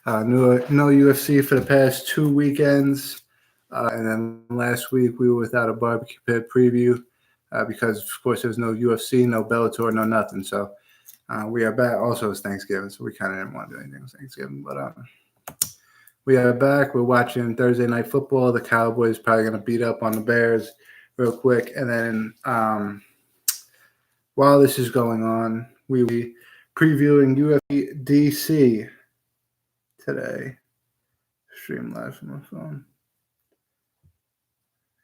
No UFC for the past 2 weekends. And then last week we were without a barbecue pit preview because, of course, there was no UFC, no Bellator, no nothing. So we are back. Also, it's Thanksgiving, so we kind of didn't want to do anything with Thanksgiving. But we are back. We're watching Thursday Night Football. The Cowboys probably going to beat up on the Bears real quick. And then while this is going on, we will be previewing UFC DC today. Stream live from my phone.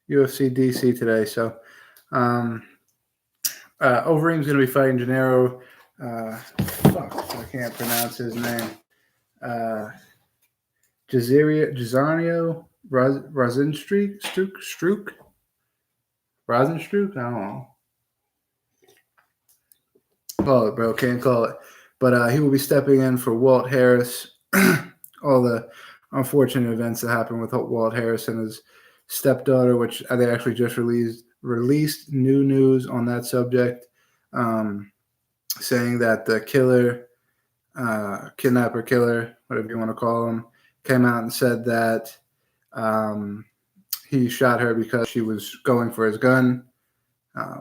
UFC DC today. So Overeem's going to be fighting Gennaro. I can't pronounce his name. Jazarnio Rosenstruck? Rosenstruck? I don't know. Call it, bro. Can't call it. But he will be stepping in for Walt Harris. All the unfortunate events that happened with Walt Harris and his stepdaughter, which they actually just released new news on that subject, saying that the kidnapper killer, whatever you want to call him, came out and said that he shot her because she was going for his gun. I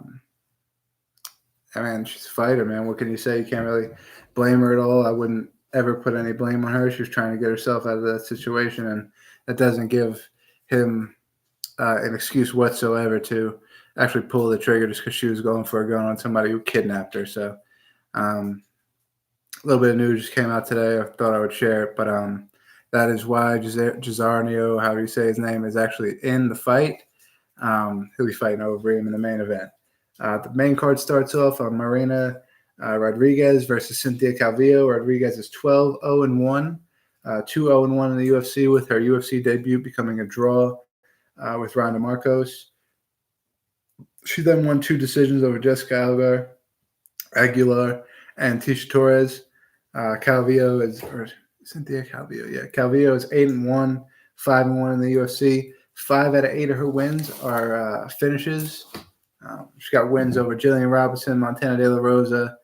mean, she's a fighter, man. What can you say? You can't really blame her at all. I wouldn't ever put any blame on her. She was trying to get herself out of that situation, and that doesn't give him an excuse whatsoever to actually pull the trigger just because she was going for a gun on somebody who kidnapped her. So a little bit of news just came out today. I thought I would share it, but that is why Jazarnio, however you say his name, is actually in the fight. He'll be fighting Overeem in the main event. The main card starts off on Marina Rodriguez versus Cynthia Calvillo. Rodriguez is 12-0-1, 2-0-1 in the UFC, with her UFC debut becoming a draw with Ronda Marcos. She then won 2 decisions over Jessica Aguilar, and Tisha Torres. Calvillo is Calvillo is 8-1, 5-1 in the UFC. 5 out of 8 of her wins are finishes. She got wins over Jillian Robinson, Montana De La Rosa,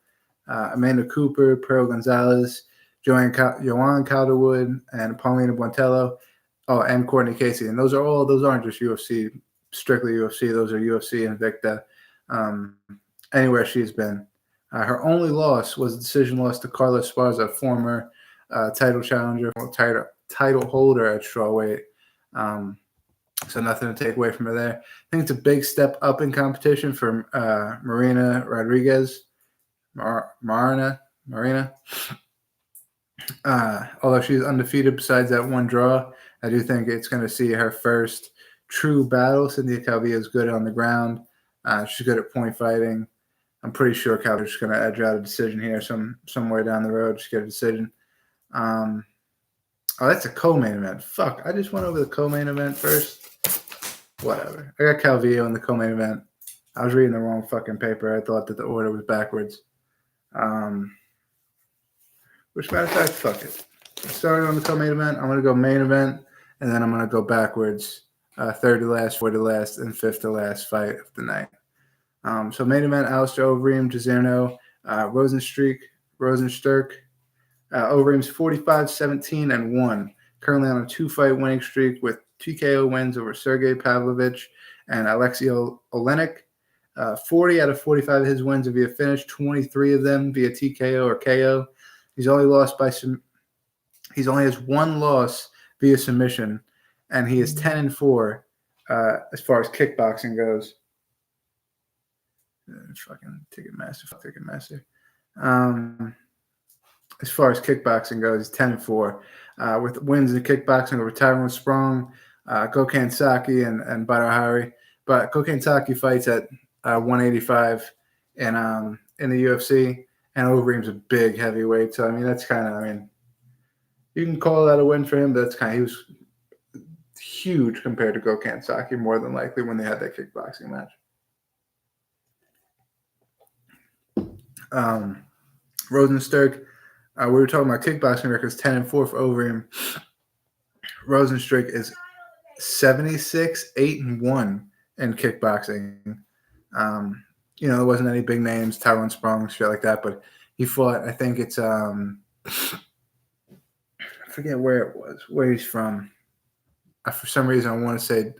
Amanda Cooper, Pearl Gonzalez, Joanne Calderwood, and Paulina Buentello. Oh, and Courtney Casey. And those aren't just UFC, strictly UFC. Those are UFC Invicta. Anywhere she's been. Her only loss was a decision loss to Carla Esparza, former title challenger, title holder at strawweight. So nothing to take away from her there. I think it's a big step up in competition for Marina Rodriguez. Marina. Although she's undefeated besides that one draw, I do think it's going to see her first true battle. Cynthia Calvillo is good on the ground. She's good at point fighting. I'm pretty sure Calvillo's just going to edge out a decision here somewhere down the road. Just get a decision. Oh, that's a co-main event. Fuck, I just went over the co-main event first. Whatever. I got Calvillo in the co-main event. I was reading the wrong fucking paper. I thought that the order was backwards. Which, matter of fact, fuck it. I started on the co-main event. I'm going to go main event, and then I'm going to go backwards. Third to last, fourth to last, and fifth to last fight of the night. So main event, Alistair Overeem, Jazarnio Rosenstruck. Overeem's 45-17-1. Currently on a 2-fight winning streak with TKO wins over Sergey Pavlovich and Alexei Olenek. 40 out of 45 of his wins are via finish, 23 of them via TKO or KO. He's only has one loss via submission, and he is 10-4 as far as kickboxing goes. Fucking Ticketmaster. As far as kickboxing goes, he's 10-4 with wins in kickboxing over Tyrone Sprong, Gokhan Saki, and Badr Hari. But Gokhan Saki fights at 185 in the UFC, and Overeem's a big heavyweight. So, I mean, that's kind of, you can call that a win for him, but that's he was huge compared to Gokhan Saki, more than likely, when they had that kickboxing match. Rosenstruck, we were talking about kickboxing records, 10-4 for Overeem. Rosenstruck is 76-8-1 in kickboxing. There wasn't any big names, Tyrone Sprong, shit like that, but he fought, I think it's forget where it was, where he's from. For some reason, I want to say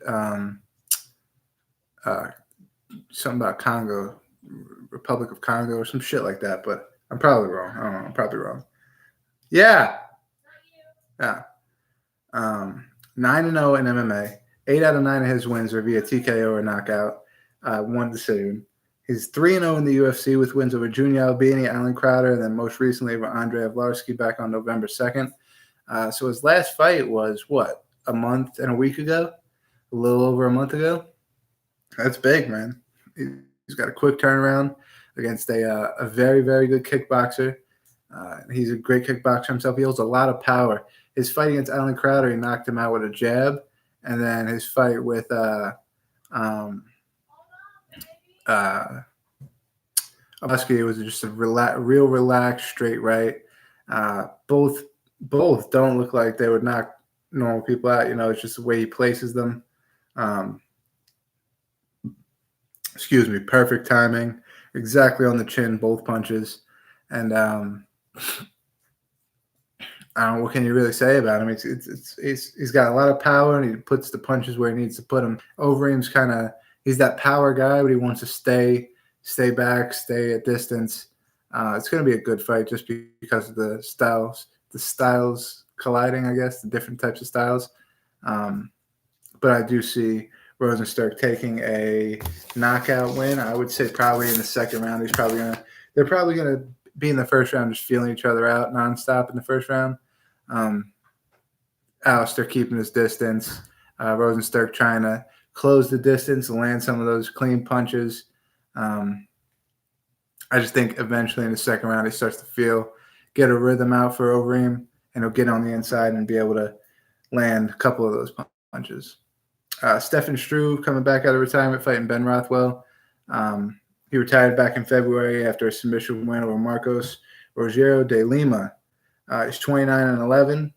something about Congo, Republic of Congo, or some shit like that. But I'm probably wrong. I don't know. I'm probably wrong. Yeah. Yeah. 9-0 in MMA. 8 out of 9 of his wins are via TKO or knockout. One decision. He's 3-0 in the UFC with wins over Junior Albini, Alan Crowder, and then most recently over Andrei Arlovski back on November 2nd. So his last fight was, what, a month and a week ago? A little over a month ago? That's big, man. He's got a quick turnaround against a very, very good kickboxer. He's a great kickboxer himself. He holds a lot of power. His fight against Alan Crowder, he knocked him out with a jab. And then his fight with Solecki was just a real relaxed, straight right. Both don't look like they would knock normal people out. You know, it's just the way he places them. Excuse me, perfect timing, exactly on the chin, both punches. And I don't know, what can you really say about him? He's got a lot of power, and he puts the punches where he needs to put them. Overeem's he's that power guy, but he wants to stay back, stay at distance. It's going to be a good fight just because of the styles colliding, I guess, the different types of styles. But I do see Rosenstruck taking a knockout win. I would say probably in the second round. They're probably gonna be in the first round just feeling each other out nonstop in the first round. Alistair keeping his distance. Rosenstruck trying to close the distance and land some of those clean punches. I just think eventually in the second round he starts to get a rhythm out for Overeem, and he'll get on the inside and be able to land a couple of those punches. Stefan Struve coming back out of retirement, fighting Ben Rothwell. He retired back in February after a submission win over Marcos Rogero de Lima. He's 29-11.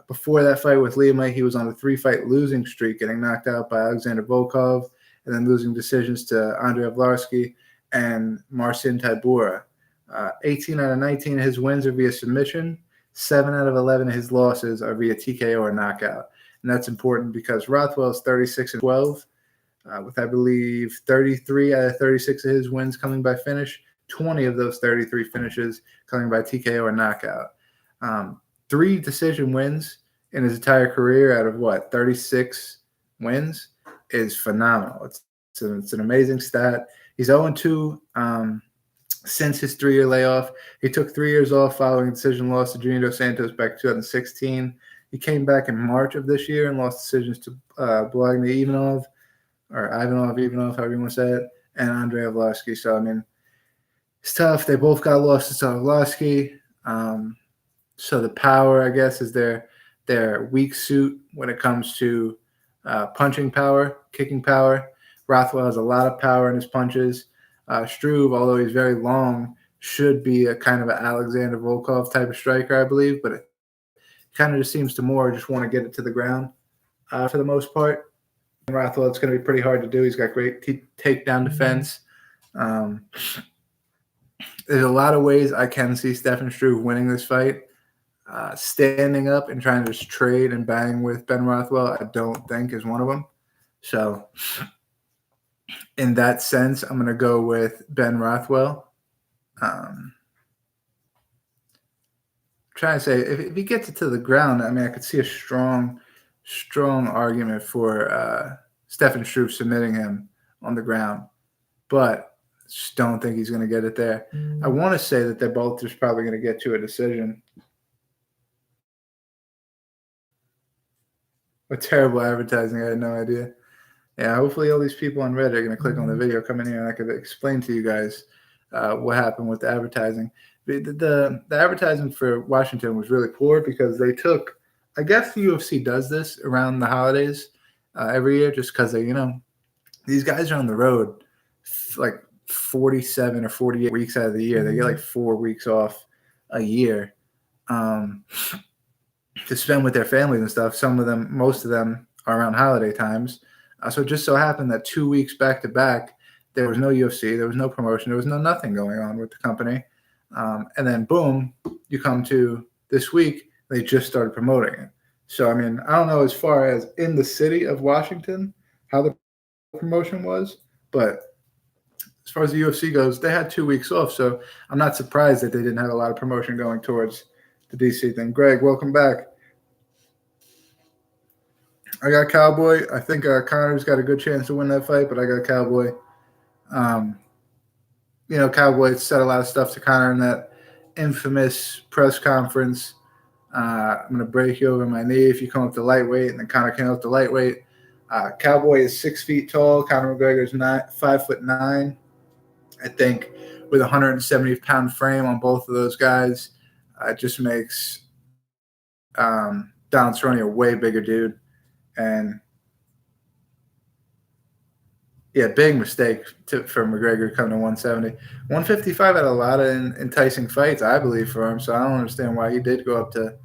Before that fight with Lima, he was on a 3-fight losing streak, getting knocked out by Alexander Volkov, and then losing decisions to Andrei Arlovski and Marcin Tybura. 18 out of 19 of his wins are via submission. 7 out of 11 of his losses are via TKO or knockout. And that's important because Rothwell is 36-12, with, I believe, 33 out of 36 of his wins coming by finish, 20 of those 33 finishes coming by TKO or knockout. 3 decision wins in his entire career out of, 36 wins is phenomenal. It's an amazing stat. He's 0-2 since his 3-year layoff. He took 3 years off following a decision loss to Junior Dos Santos back in 2016. He came back in March of this year and lost decisions to Blagny Ivanov, however you want to say it, and Andrei Arlovski. So, I mean, it's tough. They both got losses to Arlovski. So the power, I guess, is their weak suit when it comes to punching power, kicking power. Rothwell has a lot of power in his punches. Struve, although he's very long, should be a kind of an Alexander Volkov type of striker, I believe, but it kind of just seems to more just want to get it to the ground for the most part. And Rothwell, it's going to be pretty hard to do. He's got great takedown defense. There's a lot of ways I can see Stefan Struve winning this fight. Standing up and trying to just trade and bang with Ben Rothwell, I don't think is one of them. So in that sense, I'm going to go with Ben Rothwell. Trying to say, if he gets it to the ground, I mean, I could see a strong argument for Stefan Struve submitting him on the ground, but just don't think he's going to get it there. I want to say that they're both just probably going to get to a decision. What terrible advertising. I had no idea. Yeah, hopefully all these people on Reddit are going to click on the video, come in here, and I could explain to you guys what happened with the advertising. The advertising for Washington was really poor because they took, I guess the UFC does this around the holidays every year just because these guys are on the road like 47 or 48 weeks out of the year. They get like 4 weeks off a year to spend with their families and stuff. Most of them are around holiday times. So it just so happened that 2 weeks back to back, there was no UFC, there was no promotion, there was nothing going on with the company. And then boom, you come to this week, They just started promoting it. So, I mean, I don't know as far as in the city of Washington how the promotion was, but as far as the UFC goes, they had 2 weeks off. So I'm not surprised that they didn't have a lot of promotion going towards the DC thing. Greg, welcome back. I got Cowboy. I think Connor's got a good chance to win that fight, but I got Cowboy. Cowboy said a lot of stuff to Connor in that infamous press conference. I'm going to break you over my knee if you come up to lightweight, and then Connor came up to lightweight. Cowboy is 6 feet tall. Conor McGregor is 5'9". I think with a 170-pound frame on both of those guys, it just makes Donald Cerrone a way bigger dude. And yeah, big mistake for McGregor coming to 170. 155 had a lot of enticing fights, I believe, for him. So I don't understand why he did go up to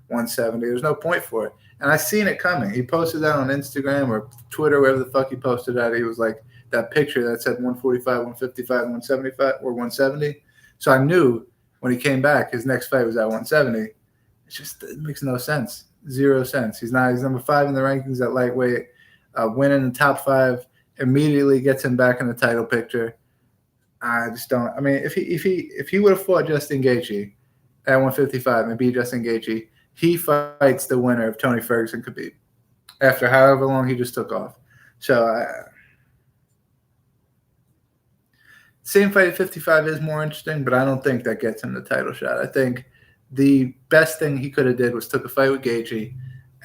170. There's no point for it. And I seen it coming. He posted that on Instagram or Twitter, wherever the fuck he posted that. He was like that picture that said 145, 155, 175, or 170. So I knew when he came back, his next fight was at 170. It makes no sense. 0 sense. He's number 5 in the rankings at lightweight. Winning the top 5 immediately gets him back in the title picture. I just don't. I mean, if he would have fought Justin Gaethje at 155 and beat Justin Gaethje, he fights the winner of Tony Ferguson Khabib after however long he just took off. So same fight at 55 is more interesting, but I don't think that gets him the title shot. I think the best thing he could have did was took a fight with Gaethje,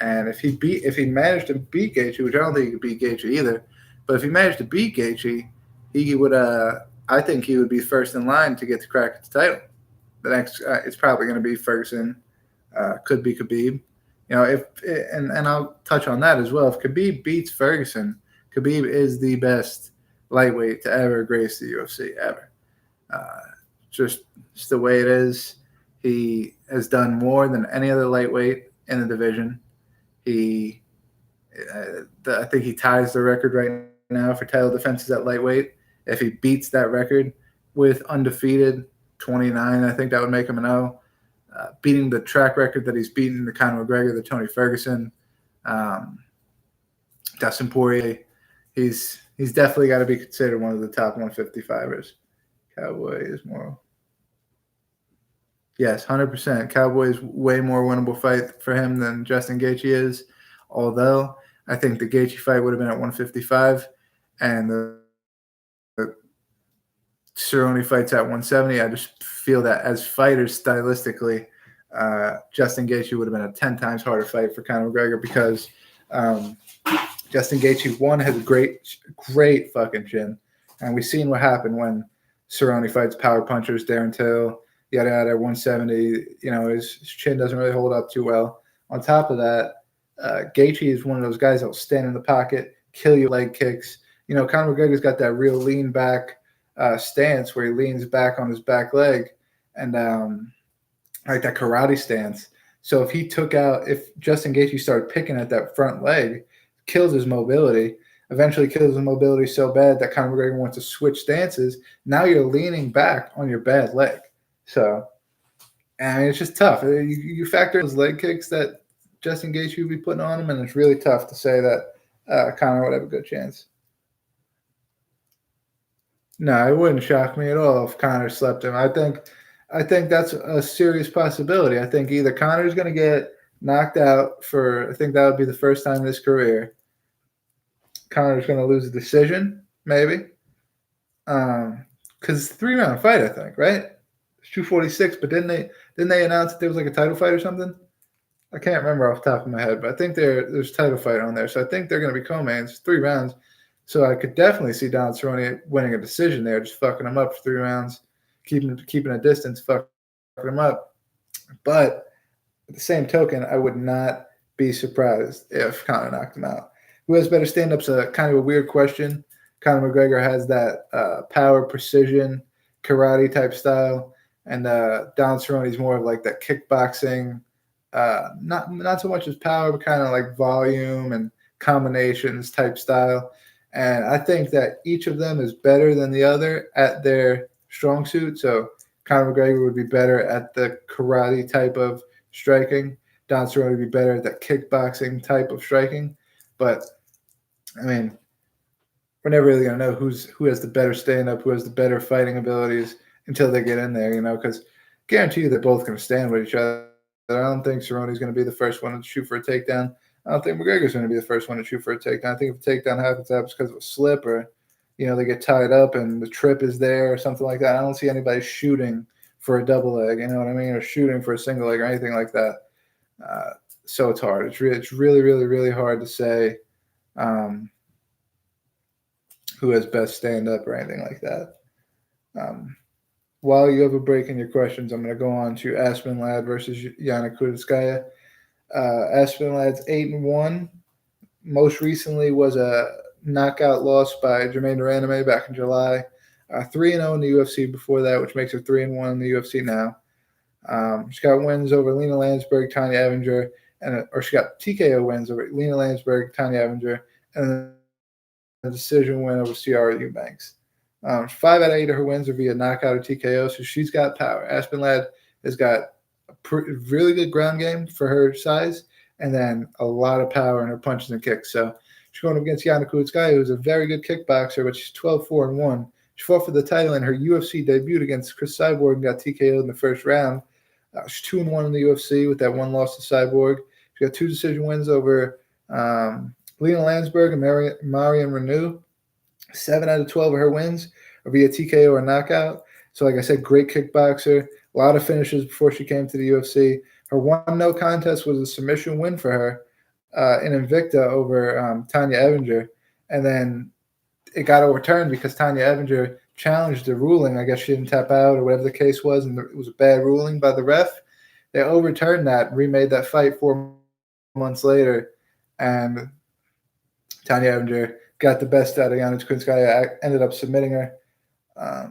and if he managed to beat Gaethje, which I don't think he could beat Gaethje either, but if he managed to beat Gaethje, he would. I think he would be first in line to get the crack at the title. The next, it's probably going to be Ferguson. Could be Khabib. And I'll touch on that as well. If Khabib beats Ferguson, Khabib is the best lightweight to ever grace the UFC ever. Just the way it is. He has done more than any other lightweight in the division. I think he ties the record right now for title defenses at lightweight. If he beats that record with undefeated 29, I think that would make him an O. Beating the track record that he's beaten, the Conor McGregor, the Tony Ferguson, Dustin Poirier, he's definitely got to be considered one of the top 155ers. Cowboy is more. Yes, 100%. Cowboy is way more winnable fight for him than Justin Gaethje is, although I think the Gaethje fight would have been at 155, and the Cerrone fights at 170. I just feel that as fighters, stylistically, Justin Gaethje would have been a 10 times harder fight for Conor McGregor because Justin Gaethje, one, has a great fucking chin. And we've seen what happened when Cerrone fights power punchers, Darren Till, yada, yada, 170. His chin doesn't really hold up too well. On top of that, Gaethje is one of those guys that will stand in the pocket, kill you leg kicks. Conor McGregor's got that real lean back stance where he leans back on his back leg and like that karate stance. So if Justin Gaethje started picking at that front leg, kills his mobility, eventually kills his mobility so bad that Conor McGregor wants to switch stances. Now you're leaning back on your bad leg. So, and it's just tough. You factor those leg kicks that Justin Gaethje would be putting on him, and it's really tough to say that Conor would have a good chance. No, it wouldn't shock me at all if Conor slept him. I think that's a serious possibility. I think either Conor's going to get knocked out I think that would be the first time in his career. Conor's going to lose a decision, maybe. Because it's a 3-round fight, I think, right? It's 246, but didn't they announce that there was like a title fight or something? I can't remember off the top of my head, but I think there's a title fight on there. So I think they're going to be co-mains, 3 rounds. So I could definitely see Donald Cerrone winning a decision there, just fucking him up for 3 rounds, keeping a distance, fucking him up. But at the same token, I would not be surprised if Conor knocked him out. Who has better stand-ups? Kind of a weird question. Conor McGregor has that power, precision, karate type style, and Donald Cerrone is more of like that kickboxing, not so much as power, but kind of like volume and combinations type style. And I think that each of them is better than the other at their strong suit. So Conor McGregor would be better at the karate type of striking. Don Cerrone to be better at that kickboxing type of striking. But, I mean, we're never really going to know who has the better stand-up, who has the better fighting abilities until they get in there, because guarantee you they're both going to stand with each other. I don't think Cerrone's going to be the first one to shoot for a takedown. I don't think McGregor's going to be the first one to shoot for a takedown. I think if a takedown happens because of a slip or, they get tied up and the trip is there or something like that. I don't see anybody shooting for a double leg, you know what I mean, or shooting for a single leg or anything like that. So it's hard. It's really, really, really hard to say who has best stand-up or anything like that. While you have a break in your questions, I'm going to go on to Aspen Ladd versus Yana Kunitskaya. Aspen Ladd's 8-1. Most recently was a knockout loss by Jermaine Duraname back in July. 3-0 in the UFC before that, which makes her 3-1 in the UFC now. She got wins over Lena Landsberg, Tanya Evinger, or she got TKO wins over Lena Landsberg, Tanya Evinger, and a decision win over Ciara Eubanks. 5 out of 8 of her wins are via knockout or TKO, so she's got power. Aspen Ladd has got a really good ground game for her size, and then a lot of power in her punches and kicks. So she's going up against Yana Kunitskaya, who's a very good kickboxer, but she's 12-4-1. She fought for the title in her UFC debut against Chris Cyborg and got TKO'd in the first round. She's 2-1 in the UFC with that one loss to Cyborg. She got 2 decision wins over Lena Landsberg and Marion Reneau. 7 out of 12 of her wins are via TKO or knockout. So, like I said, great kickboxer. A lot of finishes before she came to the UFC. Her one no contest was a submission win for her in Invicta over Tanya Evinger. And then it got overturned because Tanya Evinger challenged the ruling. I guess she didn't tap out or whatever the case was, and it was a bad ruling by the ref. They overturned that and remade that fight 4 months later. And Tanya Evinger got the best out of Yana Kunitskaya, ended up submitting her.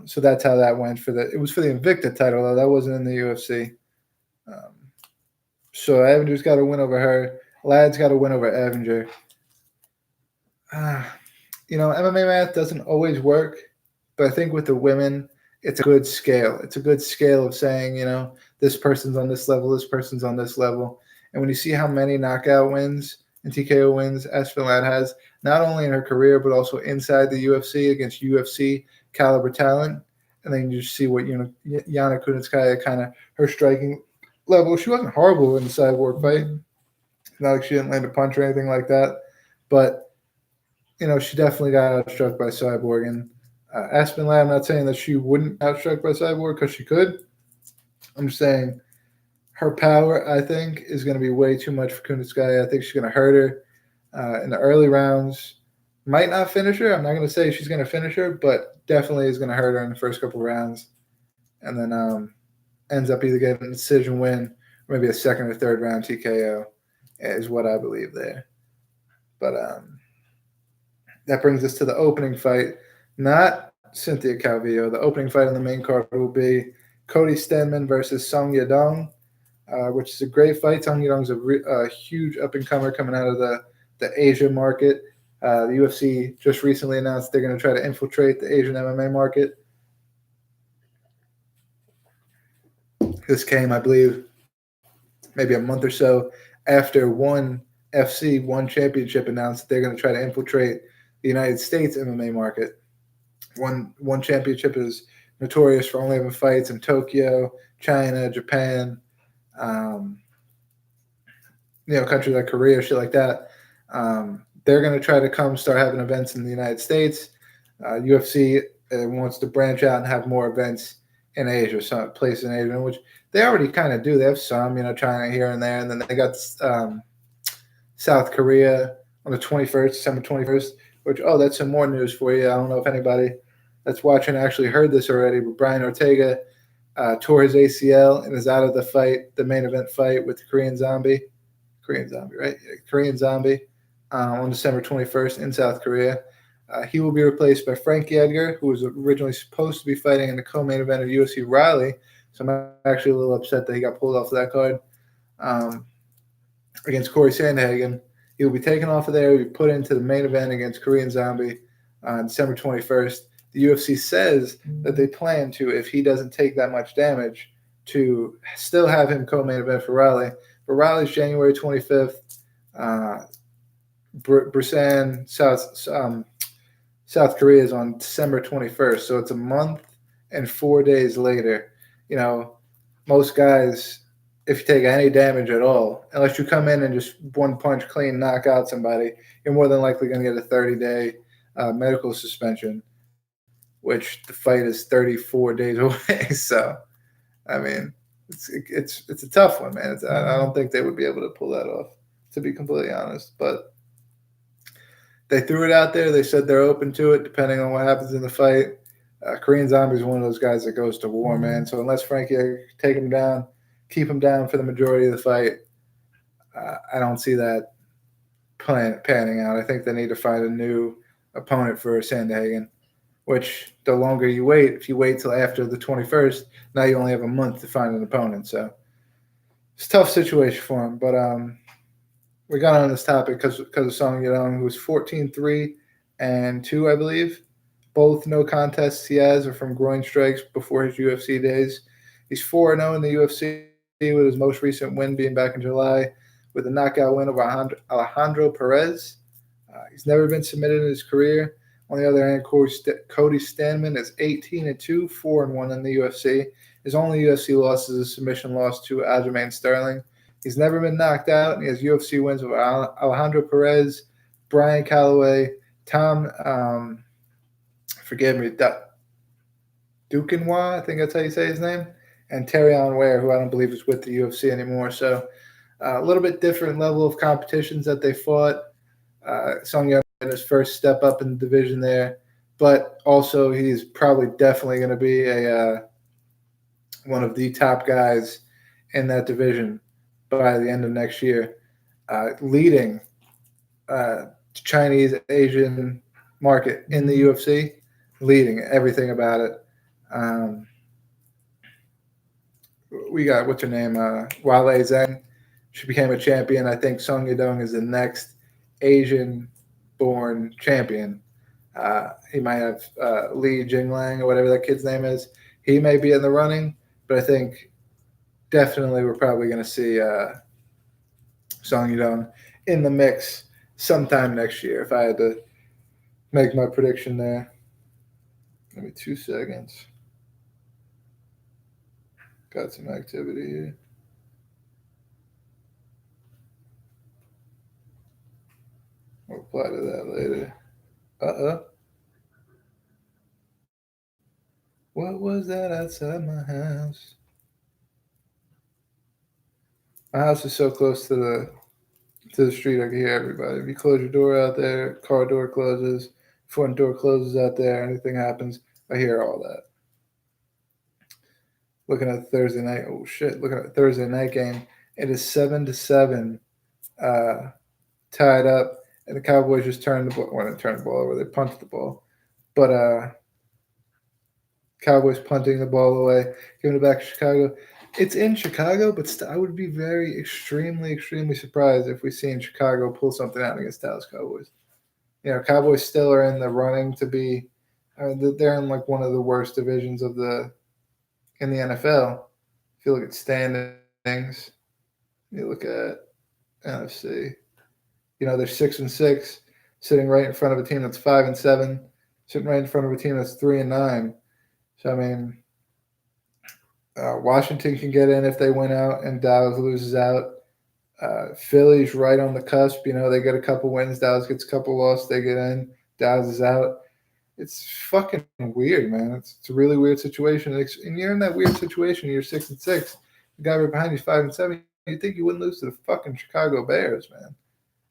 So that's how that went. It was for the Invicta title, though. That wasn't in the UFC. So Evinger's got a win over her. Ladd's got a win over Evinger. MMA math doesn't always work, but I think with the women, it's a good scale. It's a good scale of saying, this person's on this level, this person's on this level. And when you see how many knockout wins and TKO wins Aspen Ladd has, not only in her career, but also inside the UFC against UFC caliber talent. And then you just see what, Yana Kunitskaya kind of, her striking level. She wasn't horrible in the Cyborg fight. Not like she didn't land a punch or anything like that. But, she definitely got outstruck by Cyborg. And Aspen Ladd, I'm not saying that she wouldn't outstruck by Cyborg because she could. I'm just saying her power, I think, is going to be way too much for Kunitskaya. I think she's going to hurt her in the early rounds. Might not finish her. I'm not going to say she's going to finish her, but definitely is going to hurt her in the first couple rounds. And then ends up either getting a decision win or maybe a second or third round TKO is what I believe there. But that brings us to the opening fight. Not Cynthia Calvillo. The opening fight on the main card will be Cody Stenman versus Song Yadong, which is a great fight. Song Yadong's a huge up-and-comer coming out of the Asia market. The UFC just recently announced they're going to try to infiltrate the Asian MMA market. This came, I believe, maybe a month or so after ONE FC, ONE Championship announced that they're going to try to infiltrate the United States MMA market. ONE Championship is notorious for only having fights in Tokyo, China, Japan, countries like Korea, shit like that. They're going to try to come start having events in the United States. UFC wants to branch out and have more events in Asia, some places in Asia, which they already kind of do. They have some, China here and there. And then they got South Korea on the 21st, December 21st, which, that's some more news for you. I don't know if anybody that's watching actually heard this already, but Brian Ortega tore his ACL and is out of the fight, the main event fight with the Korean Zombie, right? Yeah, Korean Zombie on December 21st in South Korea. He will be replaced by Frankie Edgar, who was originally supposed to be fighting in the co-main event of UFC Riley. So I'm actually a little upset that he got pulled off of that card against Corey Sandhagen. He will be taken off of there. He'll be put into the main event against Korean Zombie on December 21st. The UFC says that they plan to, if he doesn't take that much damage, to still have him co-main event for Riley, But Riley's January 25th. Busan, South Korea is on December 21st. So it's a month and 4 days later. You know, most guys, if you take any damage at all, unless you come in and just one punch clean knock out somebody, you're more than likely going to get a 30-day medical suspension, which the fight is 34 days away. So, I mean, it's a tough one, man. I don't think they would be able to pull that off, to be completely honest. But they threw it out there. They said they're open to it, depending on what happens in the fight. Korean Zombie is one of those guys that goes to war, man. So unless Frankie take him down, keep him down for the majority of the fight, I don't see that panning out. I think they need to find a new opponent for Sandhagen, which the longer you wait, if you wait till after the 21st, now you only have a month to find an opponent. So it's a tough situation for him. But we got on this topic because of Song Yadong, who was 14-3-2, I believe. Both no contests he has are from groin strikes before his UFC days. He's 4-0 in the UFC, with his most recent win being back in July with a knockout win over Alejandro Perez. He's never been submitted in his career. On the other hand, Cody Stanman is 18-2, 4-1 in the UFC. His only UFC loss is a submission loss to Aljamain Sterling. He's never been knocked out, and he has UFC wins over Alejandro Perez, Brian Calloway, Tom, forgive me, Duquesnoy, I think that's how you say his name, and Terrion Ware, who I don't believe is with the UFC anymore. So a little bit different level of competitions that they fought. Song Yadong had his first step up in the division there, but also he's probably definitely going to be one of the top guys in that division by the end of next year, leading the Chinese Asian market in the UFC, leading everything about it. We got, what's her name, Wale Zhang. She became a champion. I think Song Yadong is the next Asian-born champion. He might have Li Jinglang or whatever that kid's name is. He may be in the running, but I think definitely we're probably going to see Song Yadong in the mix sometime next year, if I had to make my prediction there. Give me 2 seconds. Got some activity here. I'll reply to that later. What was that outside my house? My house is so close to the street, I can hear everybody. If you close your door out there, car door closes, front door closes out there, anything happens, I hear all that. Looking at Thursday night, oh shit! Looking at the Thursday night game, it is 7-7, tied up, and the Cowboys just turned the ball. Well, they turned the ball over; they punted the ball, but Cowboys punting the ball away, giving it back to Chicago. It's in Chicago, but I would be very extremely surprised if we seen Chicago pull something out against Dallas Cowboys. You know, Cowboys still are in the running to be. They're in like one of the worst divisions in the NFL. If you look at standings, you look at NFC. You know, they're 6-6, sitting right in front of a team that's 5-7, sitting right in front of a team that's 3-9. So I mean, Washington can get in if they win out and Dallas loses out. Philly's right on the cusp. You know, they get a couple wins. Dallas gets a couple losses. They get in. Dallas is out. It's fucking weird, man. It's a really weird situation. And you're in that weird situation. You're 6-6. The guy right behind you is 5-7. You'd think you wouldn't lose to the fucking Chicago Bears, man,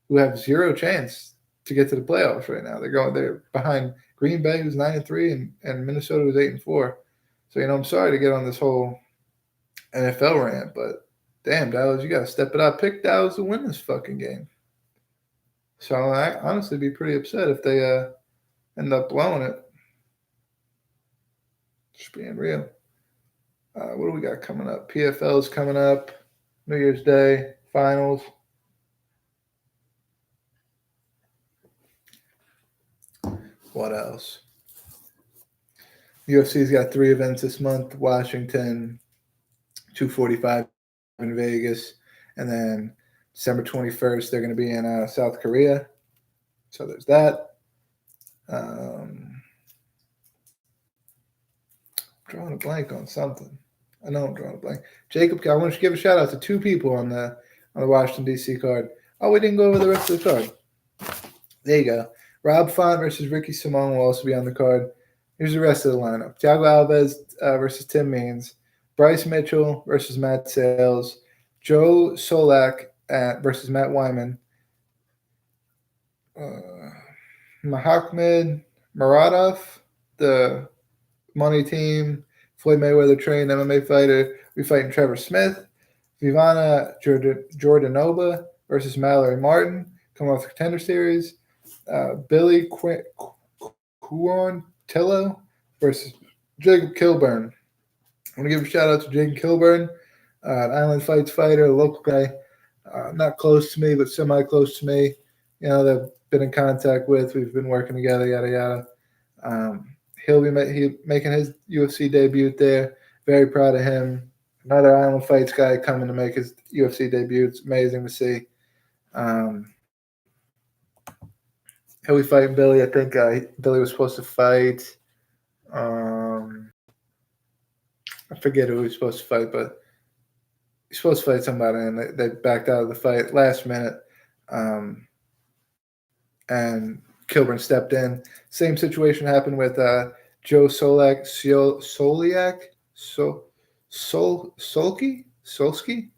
who have zero chance to get to the playoffs right now. They're behind Green Bay, who's 9-3, and Minnesota, who's 8-4. So, you know, I'm sorry to get on this whole NFL rant, but damn, Dallas, you got to step it up. Pick Dallas to win this fucking game. So I honestly be pretty upset if they end up blowing it. Just being real. What do we got coming up? PFL's coming up. New Year's Day, finals. What else? UFC's got 3 events this month. Washington, 245 in Vegas, And then December 21st, they're going to be in South Korea. So there's that. Drawing a blank on something. I know I'm drawing a blank. Jacob, I want to give a shout out to two people on the Washington DC card. Oh, we didn't go over the rest of the card. There you go. Rob Font versus Ricky Simon will also be on the card. Here's the rest of the lineup: Thiago Alves versus Tim Means, Bryce Mitchell versus Matt Sales, Joe Solak versus Matt Wyman, Mahmoud Muradov, the Money Team, Floyd Mayweather trained MMA fighter. We fighting Trevor Smith, Vivana Jordanova versus Mallory Martin, coming off the Contender Series. Billy Quarantillo versus Jacob Kilburn. I want to give a shout out to Jacob Kilburn, an Island Fights fighter, a local guy, not close to me, but semi-close to me. You know, they've been in contact with. We've been working together, yada, yada. He'll be making his UFC debut there. Very proud of him. Another Island Fights guy coming to make his UFC debut. It's amazing to see. He'll be fighting Billy. I think Billy was supposed to fight. I forget who he was supposed to fight, but he's supposed to fight somebody, and they backed out of the fight last minute. And Kilburn stepped in. Same situation happened with Joe Solek, Solecki?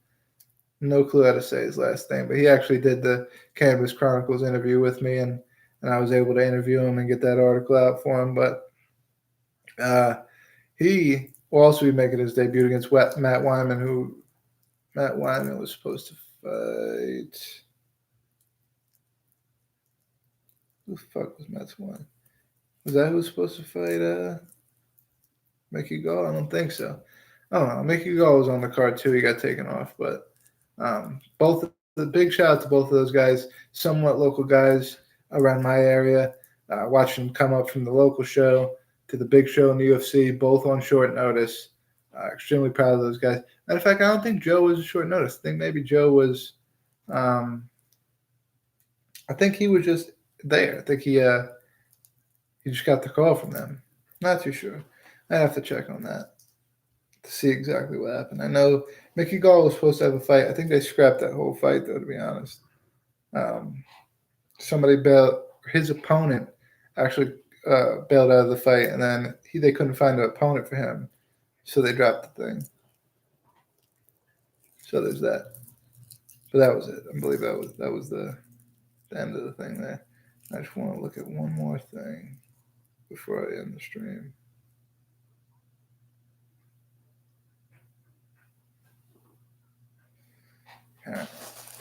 No clue how to say his last name, but he actually did the Cannabis Chronicles interview with me, and I was able to interview him and get that article out for him. But he will also be making his debut against Matt Wyman, who Matt Wyman was supposed to fight. Who the fuck was Matt Wyman? Was that who was supposed to fight Mickey Gall? I don't think so. I don't know. Mickey Gall was on the card too. He got taken off. But both the big shout out to both of those guys, somewhat local guys around my area. Watching them come up from the local show to the big show in the UFC, both on short notice. Extremely proud of those guys. Matter of fact, I don't think Joe was a short notice. I think maybe Joe was I think he was just there. I think he just got the call from them. Not too sure. I have to check on that to see exactly what happened. I know Mickey Gall was supposed to have a fight. I think they scrapped that whole fight, though, to be honest. Somebody bailed. His opponent actually bailed out of the fight, and then they couldn't find an opponent for him, so they dropped the thing. So there's that. But that was it. I believe that was the end of the thing there. I just want to look at one more thing before I end the stream.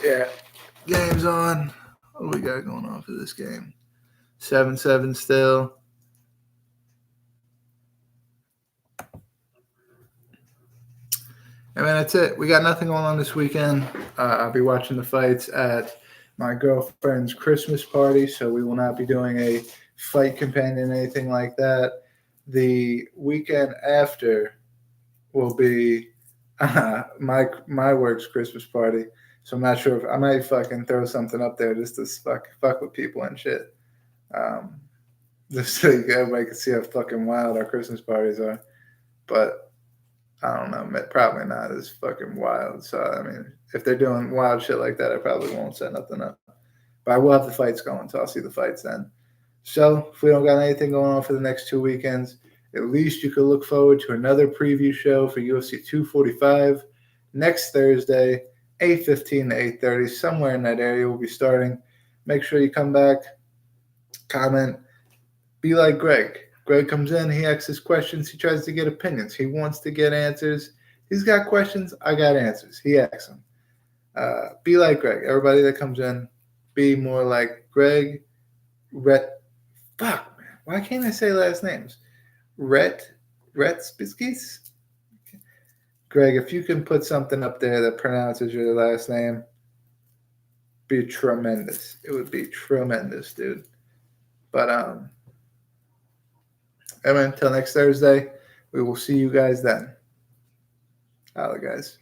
Yeah, game's on. What do we got going on for this game? 7-7 still. I mean, that's it. We got nothing going on this weekend. I'll be watching the fights at my girlfriend's Christmas party, so we will not be doing a fight companion, anything like that. The weekend after will be my work's Christmas party, so I'm not sure if I might fucking throw something up there just to fuck with people and shit. Just so everybody can see how fucking wild our Christmas parties are. But I don't know, probably not as fucking wild. So, I mean, if they're doing wild shit like that, I probably won't set nothing up. But I will have the fights going, so I'll see the fights then. So, if we don't got anything going on for the next 2 weekends, at least you could look forward to another preview show for UFC 245 next Thursday, 8:15 to 8:30, somewhere in that area we'll be starting. Make sure you come back, comment, be like Greg. Greg comes in, he asks his questions, he tries to get opinions. He wants to get answers. He's got questions, I got answers. He asks them. Be like Greg. Everybody that comes in, be more like Greg. Fuck, man. Why can't I say last names? Spiskis? Greg, if you can put something up there that pronounces your last name, be tremendous. It would be tremendous, dude. But until next Thursday, we will see you guys then. Holla, guys.